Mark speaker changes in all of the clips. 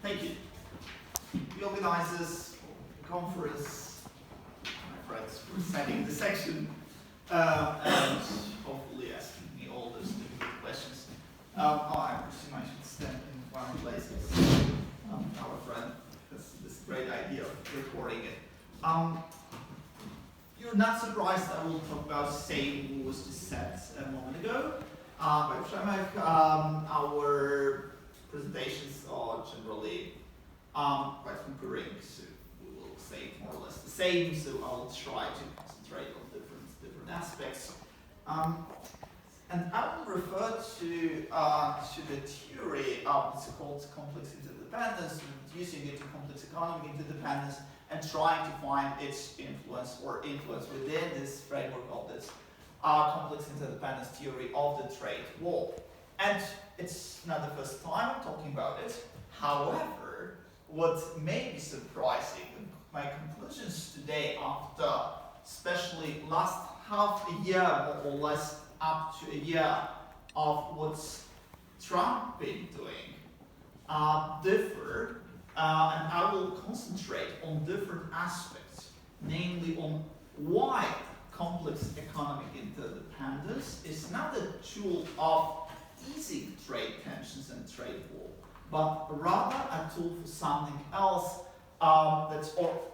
Speaker 1: Thank you. The organizers of the conference, my friends, for setting the section and hopefully asking me all those difficult questions. I presume I should stand in one place because our friend has this great idea of recording it. You're not surprised I will talk about the same who was just said a moment ago by Przemek. Our presentations are generally quite concurring, so we will say more or less the same, so I will try to concentrate on different aspects. And I will refer to the theory of so-called complex interdependence, reducing it to complex economic interdependence, and trying to find its influence within this framework of this complex interdependence theory of the trade war. And it's not the first time I'm talking about it. However, what may be surprising, my conclusions today after especially last half a year, more or less up to a year of what's Trump been doing, differ, and I will concentrate on different aspects, namely on why complex economic interdependence is not a tool of easing trade tensions and trade war, but rather a tool for something else.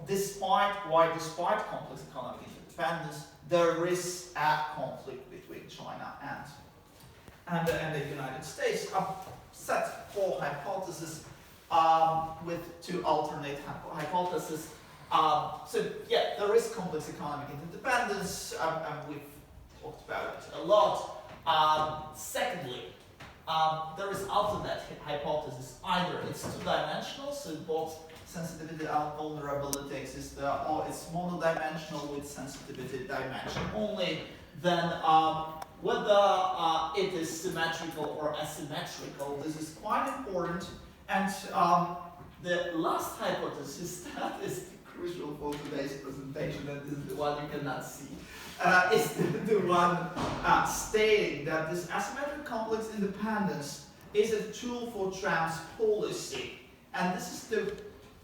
Speaker 1: Despite complex economic interdependence, there is a conflict between China and the United States. I've set 4 hypotheses with 2 alternate hypotheses. So yeah, there is complex economic interdependence, and we've talked about it a lot. Secondly, there is alternate hypothesis. Either it's 2-dimensional, so both sensitivity and vulnerability exist there, or it's monodimensional with sensitivity dimension only. Then whether it is symmetrical or asymmetrical, this is quite important. And the last hypothesis that is crucial for today's presentation, and this is the one you cannot see, is the one stating that this asymmetric complex independence is a tool for transpolicy. And this is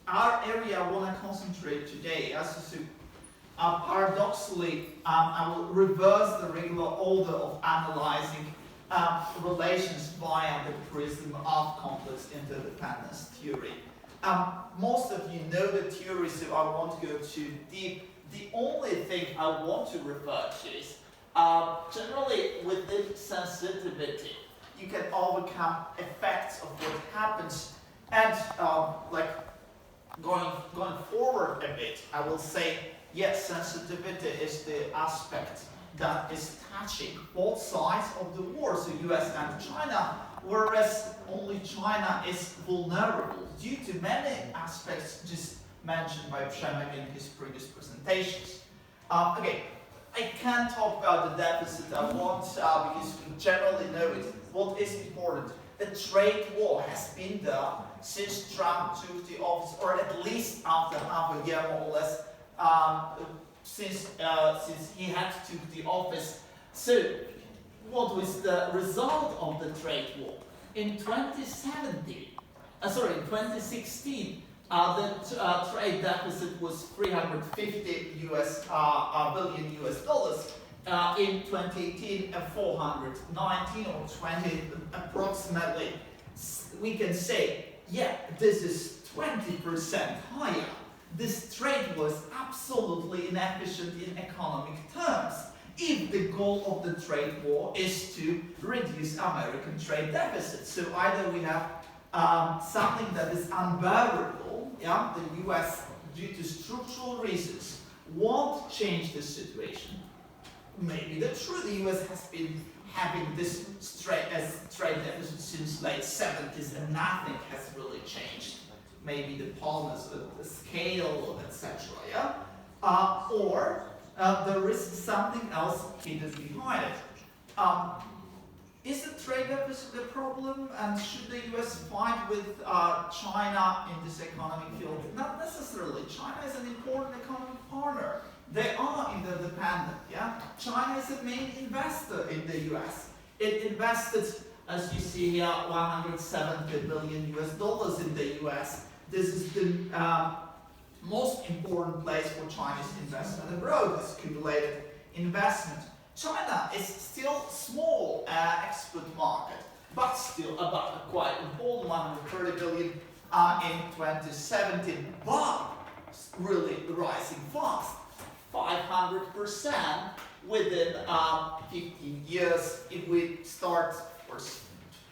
Speaker 1: our area I want to concentrate today. Paradoxically, I will reverse the regular order of analyzing relations via the prism of complex interdependence theory. Most of you know the theory, so I won't go too deep. The only thing I want to refer to is generally within sensitivity, you can overcome effects of what happens. And like going forward a bit, I will say, yes, sensitivity is the aspect that is touching both sides of the war, so US and China, whereas only China is vulnerable due to many aspects just mentioned by Przemek in his previous presentations. Okay, I can't talk about the deficit I want because we generally know it. What is important? The trade war has been there since Trump took the office, or at least after half a year more or less, since he had took the office. So, what was the result of the trade war? In 2016, the trade deficit was 350 billion US dollars. In 2018, 419 or 20 approximately. We can say, yeah, this is 20% higher. This trade was absolutely inefficient in economic terms if the goal of the trade war is to reduce American trade deficit. So either we have something that is unbearable, yeah, the US, due to structural reasons, won't change the situation. Maybe that's true, the US has been having this trade deficit since late 70s and nothing has really changed. Maybe the polymers, the scale, etc. Yeah? Or there is something else hidden behind it. Is the trade deficit a problem, and should the US fight with China in this economic field? Not necessarily. China is an important economic partner. They are interdependent. Yeah? China is a main investor in the US. It invested As you see here, 170 billion US dollars in the US. This is the most important place for Chinese investment abroad, this accumulated investment. China is still small export market, but still about quite important, 130 billion in 2017, but really rising fast, 500% within 15 years. If we start, of course,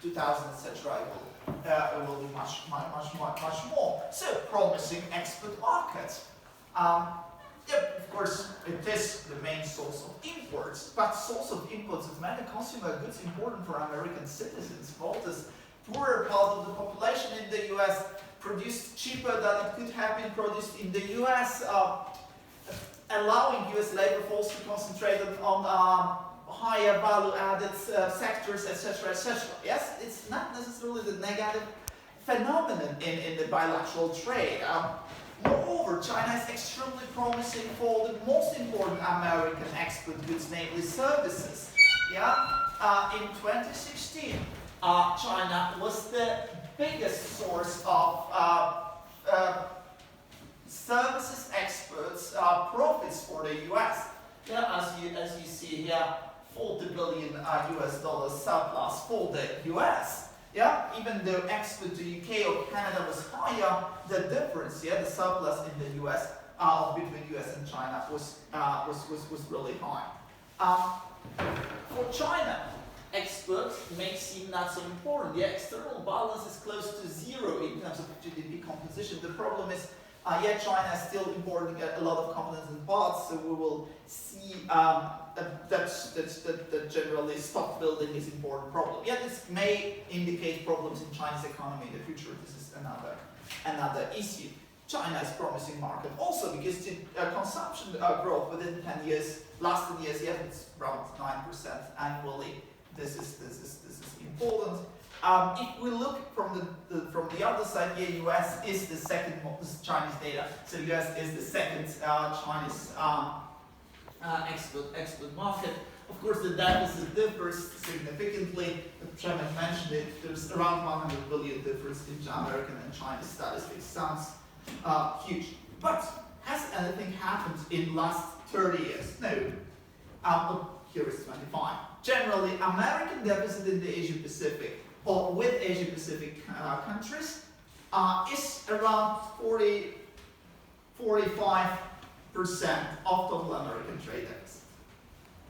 Speaker 1: 2000, etc., it will be much more. So promising export markets. Yep, of course, it is the main source of imports, but source of imports of many consumer goods important for American citizens. Both as poorer part of the population in the US produced cheaper than it could have been produced in the US, allowing US labor force to concentrate on higher value-added sectors, etc., etc. Yes, it's not necessarily the negative phenomenon in the bilateral trade. Moreover, China is extremely promising for the most important American export goods, namely services. Yeah, in 2016, China was the biggest source of services exports profits for the US. Yeah, as you see here, 40 billion US dollars surplus for the US. Yeah, even though export to UK or Canada was higher, the difference, yeah, the surplus in the US between US and China was really high. For China, exports may seem not so important. The external balance is close to zero in terms of GDP composition. The problem is, yet China is still importing a lot of components and parts, so we will see that generally stock building is an important problem. Yet this may indicate problems in Chinese economy in the future. This is another issue. China is a promising market also because the consumption growth within 10 years, last 10 years, yeah, it's around 9% annually. This is important. If we look from the other side here, US is the second, this is Chinese data, so US is the second Chinese export market. Of course, the deficit differs significantly. Chairman mentioned it. There's around 100 billion difference in American and Chinese statistics. Sounds huge. But has anything happened in last 30 years? No. Here is 25. Generally, American deficit in the Asia Pacific or with Asia Pacific countries is around 45% of total American trade deficit.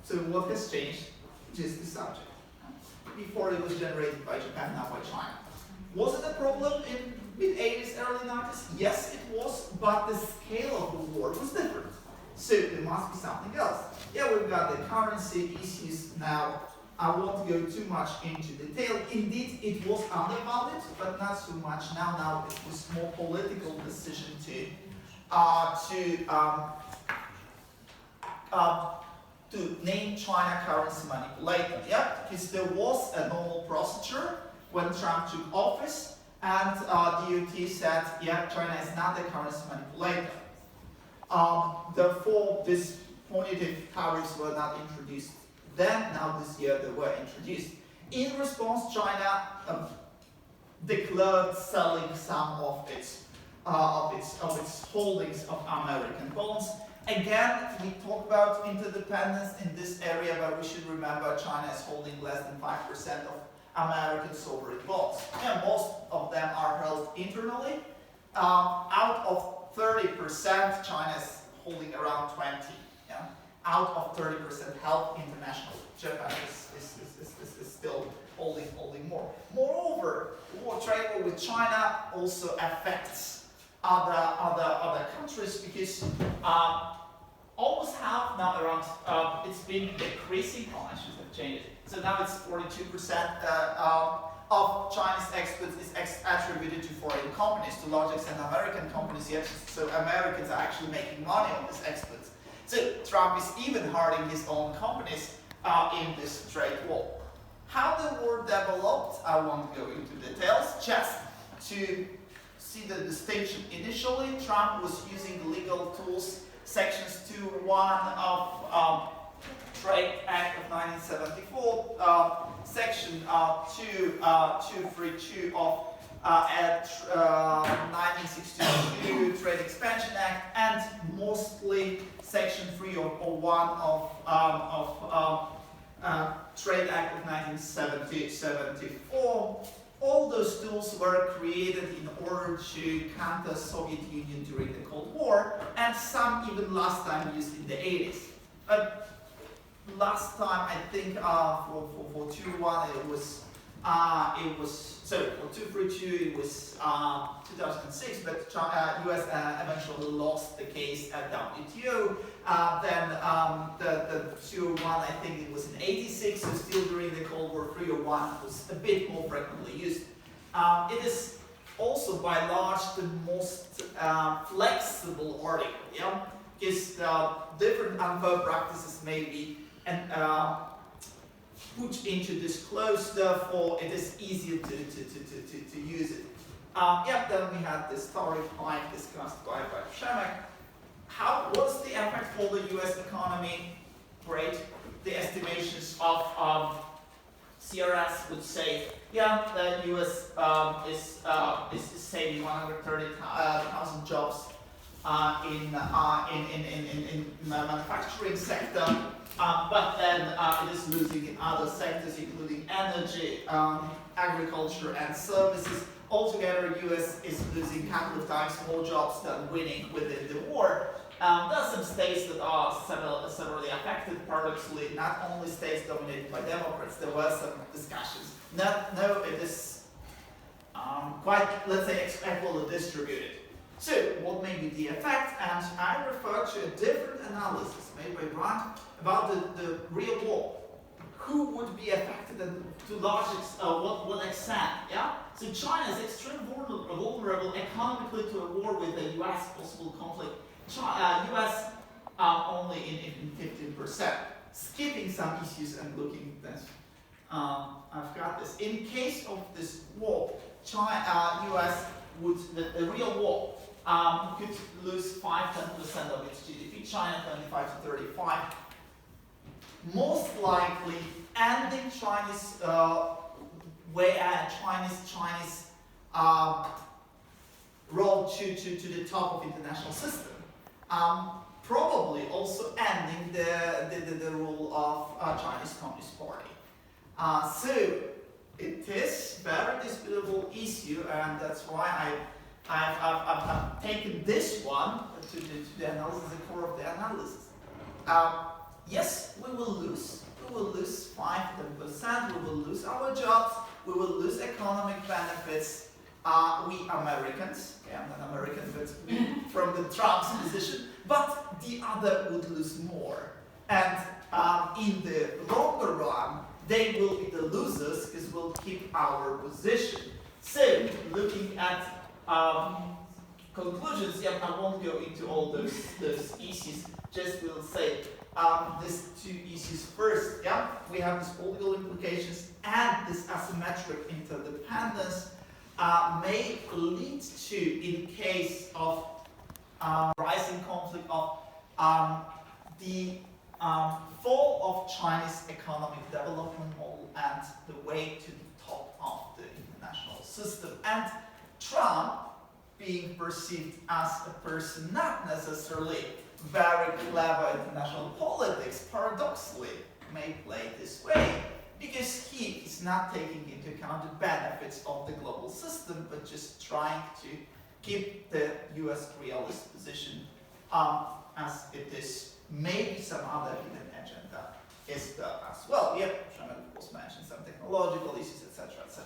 Speaker 1: So what has changed? Just the subject. Before it was generated by Japan, now by China. Was it a problem in mid-80s, early 90s? Yes, it was, but the scale of the war was different. So there must be something else. Yeah, we've got the currency issues now. I won't go too much into detail. Indeed, it was undervalued, but not so much now. Now it was more political decision to name China currency manipulator. Yeah, because there was a normal procedure when Trump took office, and DOT said, yeah, China is not the currency manipulator. Therefore, these punitive tariffs were not introduced then. Now this year they were introduced. In response, China declared selling some of its holdings of American bonds. Again, we talk about interdependence in this area, but we should remember China is holding less than 5% of American sovereign bonds. And most of them are held internally. Out of 30%, China is holding around 20. Yeah? Out of 30% held internationally. Japan is still holding more. Moreover, trade war with China also affects other countries because almost half now around it's been decreasing. Oh, I should have changed it. So now it's 42% of Chinese exports is attributed to foreign companies, to large extent American companies. Yes, so Americans are actually making money on these exports. So Trump is even hurting his own companies in this trade war. How the war developed, I won't go into details, just to see the distinction. Initially, Trump was using the legal tools, sections 2.1 of Trade Act of 1974, section 232 of 1962 Trade Expansion Act, and mostly section 301 of Trade Act of 1974. All those tools were created in order to counter Soviet Union during the Cold War, and some even last time used in the 80s. Last time, I think for 2.1 it was sorry, for 2.32 it was 2006, but US eventually lost the case at WTO. Then the 2.01, I think it was in 86, so still during the Cold War. 3.01 was a bit more frequently used. It is also by large the most flexible article, yeah, because different unfair practices may be put into this clause, therefore it is easier to use it. Then we had this tariff hike discussed by Przemek. What's the effect for the US economy? Great. The estimations of CRS would say, the US is saving 130,000 jobs in manufacturing sector. But then it is losing in other sectors, including energy, agriculture, and services. Altogether, US is losing a couple of times more jobs than winning within the war. There are some states that are severely affected, paradoxically, not only states dominated by Democrats. There were some discussions. No, it is quite, let's say, equally distributed. So, what may be the effect? And I refer to a different analysis made by Grant about the real war. Who would be affected and to large what extent? Yeah. So China is extremely vulnerable economically to a war with the U.S. possible conflict. U.S. Only in 15%. Skipping some issues and looking at this. I've got this. In case of this war, U.S. would the real war could lose 5-10% of its GDP. China 25 to 35. Most likely ending Chinese Chinese road to the top of international system. Probably also ending the rule of Chinese Communist Party. So it is very disputable issue, and that's why I've taken this one to the analysis, the core of the analysis. Yes, we will lose. We will lose 5-10%. We will lose our jobs. We will lose economic benefits. We Americans, I'm not American, but from the Trump's position. But the other would lose more. And in the longer run, they will be the losers because we'll keep our position. So, looking at conclusions, I won't go into all those issues. Just will say these two issues first. We have these political implications, and this asymmetric interdependence may lead to, in case of rising conflict, of the fall of Chinese economic development model and the way to the top of the international system. And Trump, being perceived as a person not necessarily very clever international politics, paradoxically may play this way, because he is not taking into account the benefits of the global system, but just trying to keep the US realist position as it is. Maybe some other hidden agenda is there as well. Przemek of course mentioned some technological issues, etc., etc.